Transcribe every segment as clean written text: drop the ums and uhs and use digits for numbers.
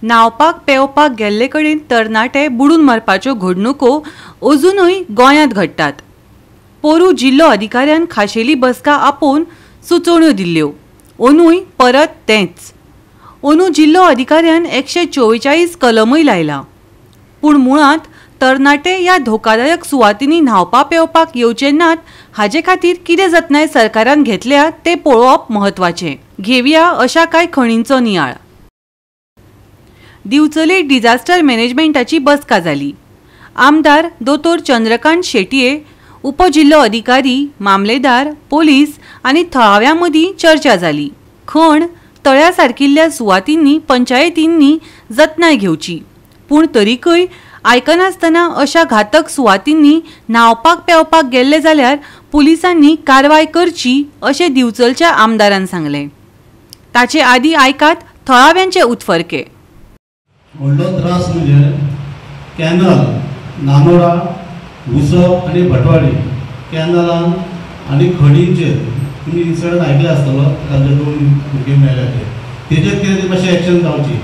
न्हावपाक पेवपाक गेल्ले कडेन तरणाटे बुडून मरपाच्यो घडणुको अजूनय गोंयांत घडटात। पोरू जिल्लो अधिकाऱ्यान खाशेली बसका आपोवन सुचोवण्यो दिल्ल्यो। अंदूय परत तेंच। अंदू जिल्लो अधिकाऱ्यान 144 कलमय लायला। पूण मुळात तरणाटे ह्या धोकादायक सुवातींनी न्हावपा पेवपाक येवचे नात हाचे खातीर कितें जतनाय सरकारान घेतल्या ते पळोवप म्हत्वाचें। घेवया अशा कांय खणींचो नियाळ। दिवचले डिजास्टर मॅनेजमेंटाची बसका जाली। आमदार दोतोर चंद्रकांत शेटये, उपजिल्लो अधिकारी, मामलेदार, पोलीस आनी थळाव्यां मदीं चर्चा जाली। खण तळ्या सारकिल्ल्या सुवातींनी पंचायतींनी जतनाय घेवची, पूण तरीकय आयकनासतना अशा घातक सुवातींनी न्हावपाक पेवपाक गेल्ले जाल्यार पुलिसांनी कारवाय करची अशें दिवचलच्या आमदारान सांगलें। ताचे आदीं आयकात थळाव्यांचे उतफर्के। व्हडलो त्रास म्हणजे कॅनल नानोरा, घुसप आनी भटवाडी कॅनलान आनी खडींचेर तुमी इन्सिडंट आयकले आसतलो, ताजे 2 भुरगे मेले तेजेर कितें मातशें एक्शन जावची।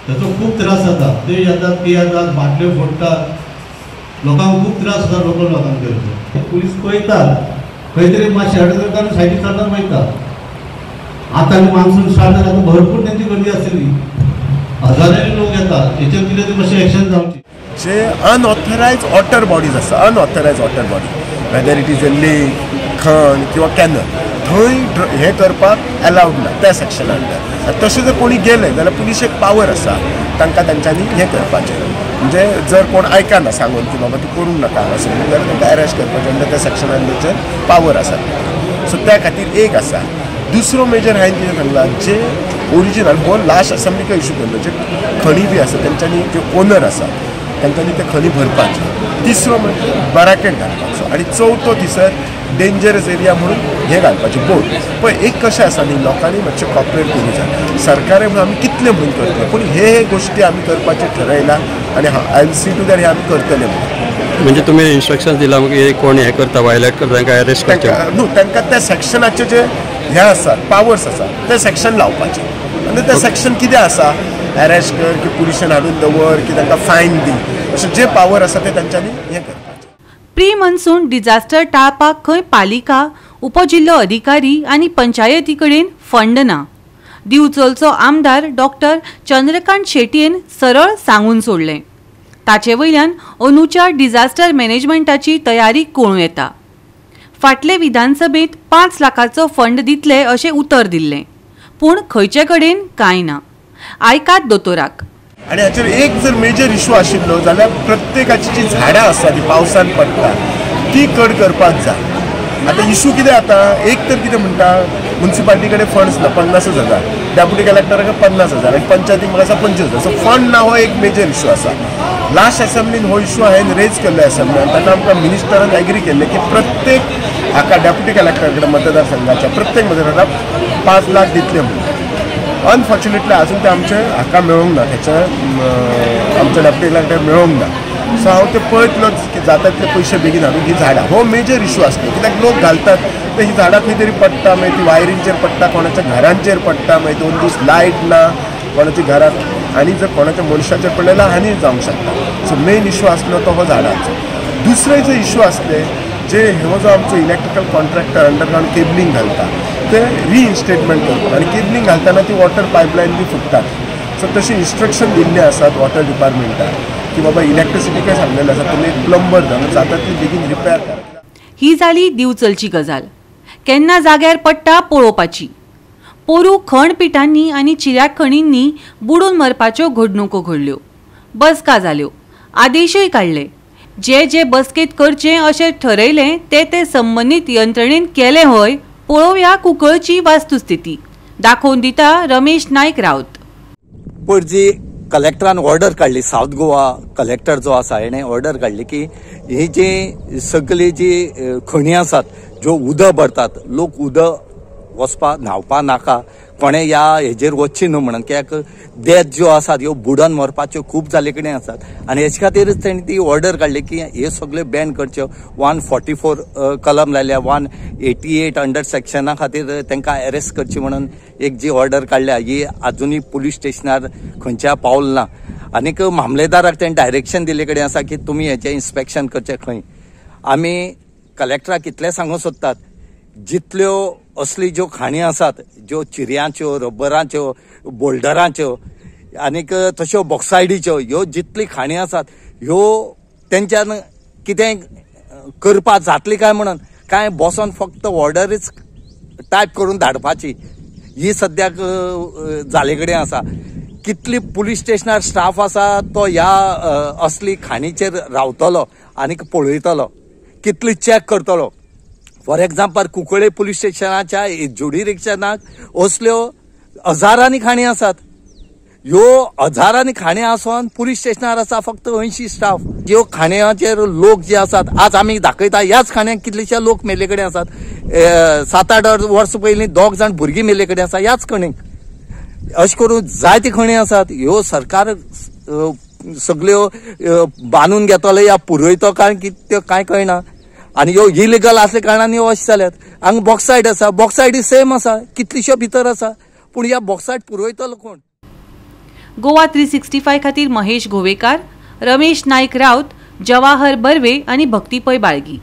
ताचो खूब त्रास जाता, ते येतात ते येतात बाटल्यो फोडटात, लोकांक खूब त्रास जाता लोकल लोकांक। पुलीस पळयतात खंय तरी मातशें शेड करता सायडीक चडटात वयतात। आतां मान्सून स्टार्ट जाला, भरपूर तेंची गर्दी आसतली, हजारांनी लोक येतात, हेचेर कितें तरी मातशें एक्शन जावची। जे अनऑथरायज वॉटर बॉडीज आसा, unauthorised water body whether it is a lake, खण किंवा कॅनल, थंय हे करपाक अलाउड ना त्या सेक्शन अंडर। तशें जर कोणी गेले जाल्यार पुलिशेक पावर आसा तांकां तांच्यांनी हें करपाचें, म्हणजे जर कोण आयकना सांगून की बाबा तूं करूंक नाका अशें जाल्यार तांकां अरेस्ट करपाचें अंडर त्या सेक्शन अंडरचेर पावर आसा। सो त्या खातीर एक आसा। दुसरो मेजर हांवें कितें सांगलां, जे ओरिजिनल हो लास्ट असेंब्लीक इशू केल्लो, जे खणी बी आसा तेंच्यांनी जे ओनर आसा तांच्यांनी ते खणी भरपाचे। तिसरो म्हणजे बराकेट घालपाचो आनी चवथो थिसर डेंजरस एरिया म्हणून हे घालपाचे बोर्ड। पण एक कशें आसा न्ही, लोकांनी मातशें कॉपरेट करूंक जाय। सरकारान म्हणून आमी कितले म्हणून करतले, पूण हे गोश्टी आमी करपाचें ठरयला आनी I will see to that हे आमी करतले म्हणून। म्हणजे तुमी इन्स्ट्रक्शन दिला कोण हे करता वायलेट करता तांकां अरेस्ट करचें न्हू, तांकां त्या सेक्शनाचे जे हे आसा पावर्स आसा ते सेक्शन लावपाचे आनी ते सेक्शन कितें आसा अरेस्ट कर की पुलिशेन हाडून दवर की तांकां फायन दी, अशें जे पावर आसा ते तांच्यांनी हें करपाचें। प्री मॉन्सून डिजास्टर टाळपाक खंय पालिका, उपजिल्लो अधिकारी आनी पंचायती कडेन फंड ना। दिवचलचो आमदार डॉक्टर चंद्रकांत शेटयेन सरळ सांगून सोडलें। ताचे वयल्यान अंदूच्या डिजास्टर मॅनेजमेंटाची तयारी कळूं येता। फाटले विधानसभेत 5 लाखाचो फंड दितले अशें उतर दिल्लें, पूण खंयचे कडेन कांय ना। आयकात दोतोराक। आनी हाचेर एक जर मेजर इशू आशिल्लो जाल्यार प्रत्येकाची जी झाडां आसा ती पावसान पडटा ती कट करपाक जाय। आतां इशू कितें जाता, एक तर कितें म्हणटा म्युनिसिपालिटी कडेन फंड्स ना 50,000, डेप्युटी कलेक्टराक 50,000 आनी पंचायतीक म्हाका आसा 25,000। सो फंड ना हो एक मेजर इशू आसा। लास्ट असेंब्लीन हो इशू हांवें रेज केल्लो असेंब्लीन, ताका आमकां मिनिस्टरान एग्री केल्लें की प्रत्येक हाका डेप्युटी कलेक्टर कडेन मतदारसंघाच्या प्रत्येक मतदाराक 5 लाख दितले म्हणून। अनफॉर्च्युनेटली अजून ते आमचे हाका मेळोंक ना, तेच्या आमच्या डेप्युटी कलेक्टर मेळोंक ना। सो हांव ते पळयतलो की जाता तितले पयशे बेगीन हाडून ही झाडां, हो मेजर इशू आसलो। कित्याक लोक घालतात ते ही झाडां खंय तरी पडटा, मागीर ती वायरींचेर पडटा, कोणाच्या घरांचेर पडटा, मागीर 2 दीस लायट ना कोणाच्या घरांत, आनी जर कोणाच्या मनशाचेर पडलें जाल्यार हानी जावंक शकता। सो मेन इशू आसलो तो हो झाडांचो। दुसरे जे इशू आसले, जे हो जो आमचो इलेक्ट्रिकल कॉन्ट्रॅक्टर अंडरग्राउंड केबलिंग घालता ते रिइन्स्टेटमेंट करतात आनी केबलिंग घालतना ती वॉटर पायपलायन बी फुटतात। सो तशी इन्स्ट्रक्शन दिल्ले आसात वॉटर डिपार्टमेंटाक की बाबा इलेक्ट्रिसिटीके सांगलेलें आसा तुमी एक प्लंबर जावन जाता ती बेगीन रिपेर करा। ही जाली दिवचलची गजाल। केन्ना जाग्यार पडटा पळोवपाची। पोरू खणपिटांनी आनी चिऱ्याक खणींनी बुडून मरपाच्यो घडणुको घडल्यो, बसका जाल्यो, आदेशय काडले। जे जे बसकेत करचें अशें ठरयलें ते संबंदीत यंत्रणेन केलें हय। पळोवया कुंकळची वास्तुस्थिती। दाखोवन दिता रमेश नायक रावत। पयर जी कलेक्टरान ऑर्डर काडली, सावथ गोवा कलेक्टर जो आसा हेणें ऑर्डर काडली की ही जी सगळी जी खणी आसात ज्यो उदक भरतात, लोक उदक वचपा न्हावपा नाका, कोणे ह्या हेजेर वचची न्हू म्हणून, कित्याक डेथ ज्यो आसात ह्यो बुडोन मरपाच्यो खूब जाले कडेन आसात आनी हेचे खातीरच तेणी ती ऑर्डर काडली की हे सगळे बॅन करच्यो. 144 कलम लायल्या, 188 अंडर सेक्शना खातीर तांकां अरेस्ट करची म्हणून एक जी ऑर्डर काडल्या ही आजुनूय पुलीस स्टेशनार खंयच्या पावल ना. आनीक मामलेदाराक तेणें डायरेक्शन दिले कडेन आसा की तुमी हेचें इन्स्पेक्शन करचें खंय. आमी कलेक्टराक इतलें सांगूंक सोदतात, जितल्यो असली ज्यो खाणी आसात, ज्यो चिरयांच्यो, रबराच्यो, बोल्डराच्यो आनीक तश्यो बॉक्सायडीच्यो, ह्यो जितली खाणी आसात ह्यो तेंच्यान कितें करपा जातली काय म्हणून काय बसोन फक्त ऑर्डरीच टायप करून धाडपाची ही सद्याक जाले कडेन आसा. कितली पुलीस स्टेशनार स्टाफ आसा तो ह्या असली खाणीचेर रावतलो आनीक पळयतलो, कितली चॅक करतलो. फॉर एक्झाम्पल कुंकळे पुलीस स्टेशनाच्या ज्युडिरिक्शनाक असल्यो हजारांनी खाणी आसात. ह्यो हजारांनी खाणी आसोन पुलीस स्टेशनार आसा फक्त 80 स्टाफ. ज्यो खाण्याचेर लोक जे आसात, आज आमी दाखयता ह्याच खाण्याक कितलेशे लोक मेले कडेन आसात. 7-8 वर्स पयलीं 2 जाण भुरगीं मेले कडेन आसा ह्याच खणीक. अशें करून जायते खणी आसात. ह्यो सरकार सगल्यो बांदून घेतलो या पुरयतो काय कितें कांय कळना. आनी ह्यो इलिगल आसले कारणान ह्यो अशें जाल्यात. हांगा बॉक्सायड आसा, बॉक्सायडी सेम आसा, कितलीश्यो भितर आसा, पूण ह्या बॉक्सायड पुरयतलो कोण. गोवा 365 खातीर महेश गोवेकार, रमेश नायक राउत, जवाहर बर्वे आनी भक्ती पै बाळगी.